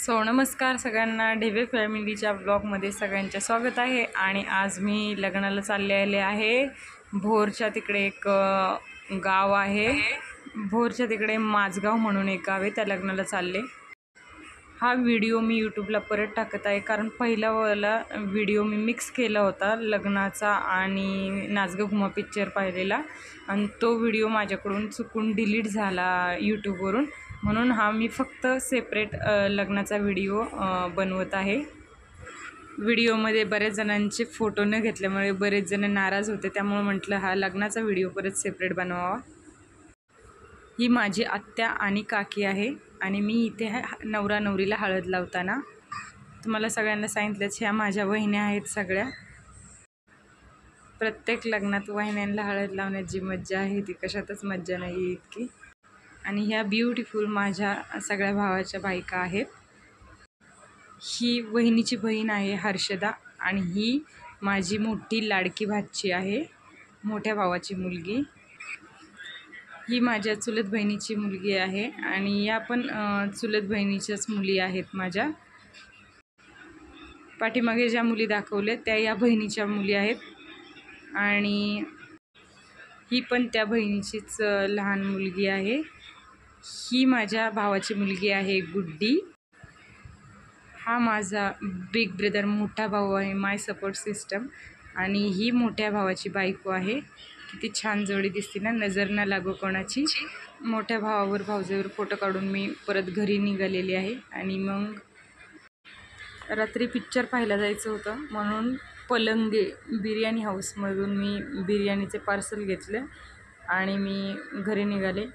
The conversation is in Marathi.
नमस्कार सगळ्यांना, ढेबे फॅमिलीच्या ब्लॉगमध्ये सगळ्यांचे स्वागत आहे। आणि आज मी लग्नाला चालले आहे। भोरच्या तिकडे एक गाव आहे, भोरच्या तिकडे माझगाव म्हणून एक गाव आहे, त्या लग्नाला चालले। हा व्हिडिओ मी यूट्यूबला परत टाकत आहे, कारण पहिला वाला व्हिडिओ मी मिक्स केला होता लग्नाचा आणि नाचगं घुमा पिक्चर पाहिलेला, आणि तो व्हिडिओ माझ्याकडून चुकून डिलीट झाला यूट्यूबवरून, म्हणून हा मी फक्त सेपरेट लग्नाचा व्हिडिओ बनवत आहे। व्हिडिओमध्ये बऱ्याच जणांचे फोटो न घेतल्यामुळे बरेच जण नाराज होते, त्यामुळे म्हटलं हा लग्नाचा व्हिडिओ परत सेपरेट बनवावा। ही माझी आत्या आणि काकी आहे, आणि मी इथे नवरा नवरीला हळद लावताना तुम्हाला सगळ्यांना सांगितलंच, ह्या माझ्या वहिन्या आहेत सगळ्या। प्रत्येक लग्नात वहिन्यांना हळद लावण्यात जी मज्जा आहे ती कशातच मज्जा नाही इतकी। आणि ह्या ब्युटिफुल माझ्या सगळ्या भावाच्या बायका आहेत। ही वहिनीची बहीण आहे हर्षदा, आणि ही माझी मोठी लाडकी भाची आहे, मोठ्या भावाची मुलगी। ही माझ्या चुलत बहिणीची मुलगी आहे, आणि या पण चुलत बहिणीच्याच मुली आहेत माझ्या। पाठीमागे ज्या मुली दाखवल्या त्या या बहिणीच्या मुली आहेत, आणि ही पण त्या बहिणीचीच लहान मुलगी आहे। ही माझ्या भावाची मुलगी आहे गुड्डी। हा माझा बिग ब्रदर, मोठा भाऊ आहे, माय सपोर्ट सिस्टम। आणि ही मोठ्या भावाची बायको आहे। किती छान जोडी दिसते ना, नजर न लागो कोणाची। मोठ्या भावावर भाऊजाईवर फोटो काढून मी परत घरी निघालेली आहे। आणि मग रात्री पिक्चर पाहायला जायचं होतं, म्हणून पलंगे बिर्याणी हाऊसमधून मी बिर्याणीचे पार्सल घेतले आणि मी घरी निघाले।